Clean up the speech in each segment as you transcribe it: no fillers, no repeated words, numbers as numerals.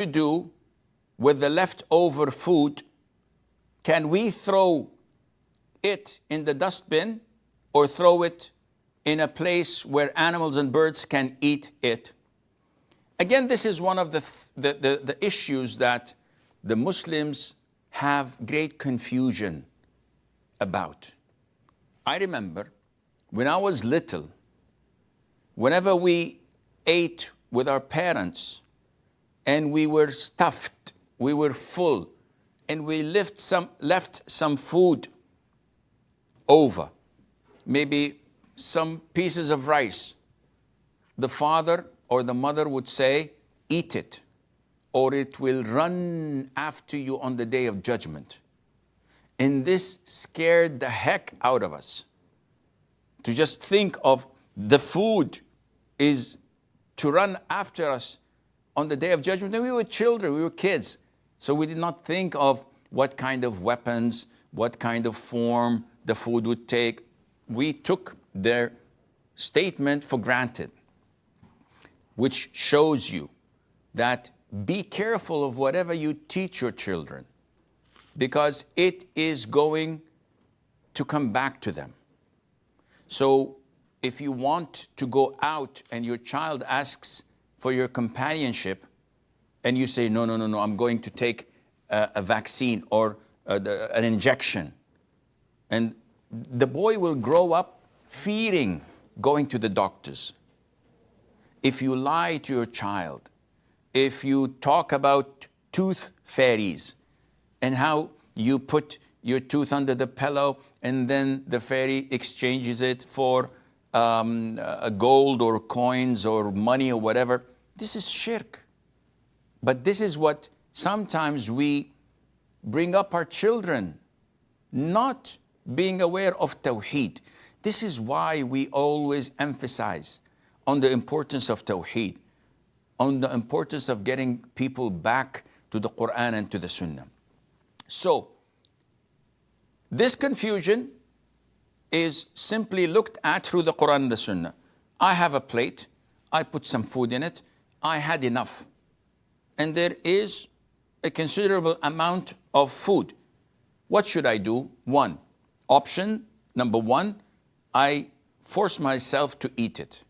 to do with the leftover food? Can we throw it in the dustbin or throw it in a place where animals and birds can eat it? Again, this is one of the issues that the Muslims have great confusion about. I remember when I was little, whenever we ate with our parents and we were stuffed, we were full, and we left some food over, maybe some pieces of rice, the father or the mother would say, eat it, or it will run after you on the day of judgment. And this scared the heck out of us. To just think of the food is to run after us on the day of judgment. And we were children, we were kids. So we did not think of what kind of weapons, what kind of form the food would take. We took their statement for granted, which shows you that be careful of whatever you teach your children, because it is going to come back to them. So if you want to go out and your child asks for your companionship and you say, no, I'm going to take a vaccine or an injection, and the boy will grow up fearing going to the doctors. If you lie to your child, if you talk about tooth fairies and how you put your tooth under the pillow and then the fairy exchanges it for gold or coins or money or whatever, this is shirk. But this is what sometimes we bring up our children, not being aware of Tawheed. This is why we always emphasize on the importance of Tawheed, on the importance of getting people back to the Quran and to the Sunnah. So, this confusion is simply looked at through the Quran and the Sunnah. I have a plate, I put some food in it, I had enough. And there is a considerable amount of food. What should I do? Option number one, I force myself to eat it,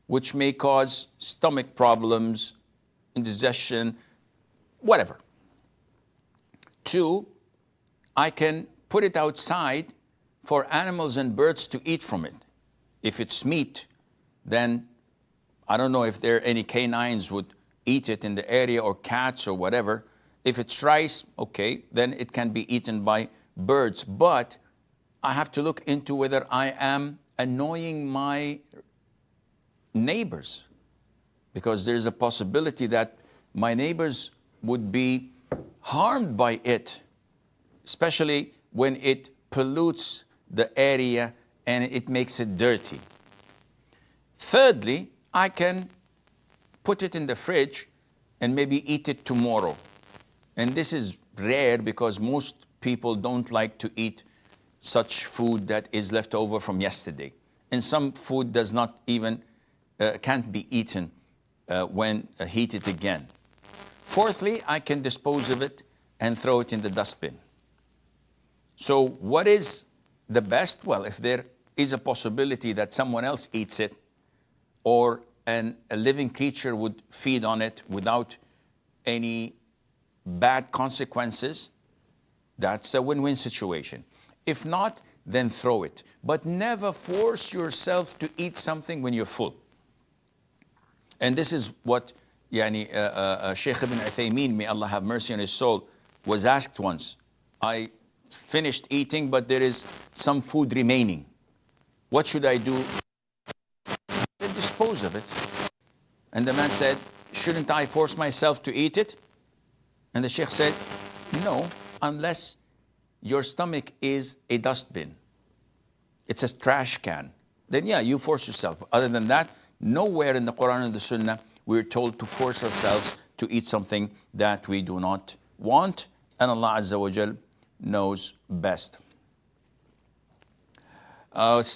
which may cause stomach problems, indigestion, whatever. Two, I can put it outside for animals and birds to eat from it. If it's meat, then I don't know if there are any canines would eat it in the area, or cats or whatever. If it's rice, okay, then it can be eaten by birds. But I have to look into whether I am annoying my neighbors, because there's a possibility that my neighbors would be harmed by it, especially when it pollutes the area and it makes it dirty. Thirdly, I can put it in the fridge and maybe eat it tomorrow. And this is rare because most people don't like to eat such food that is left over from yesterday. And some food does not even, can't be eaten when heated again. Fourthly, I can dispose of it and throw it in the dustbin. So what is the best? Well, if there is a possibility that someone else eats it, or a living creature would feed on it without any bad consequences, that's a win-win situation. If not, then throw it. But never force yourself to eat something when you're full. And this is what Sheikh Ibn Uthaymeen, may Allah have mercy on his soul, was asked once. I finished eating, but there is some food remaining. What should I do? Then dispose of it. And the man said, shouldn't I force myself to eat it? And the Sheikh said, no, unless your stomach is a dustbin. It's a trash can. Then yeah, you force yourself. Other than that, nowhere in the Quran and the Sunnah we're told to force ourselves to eat something that we do not want. And Allah Azza wa Jal knows best.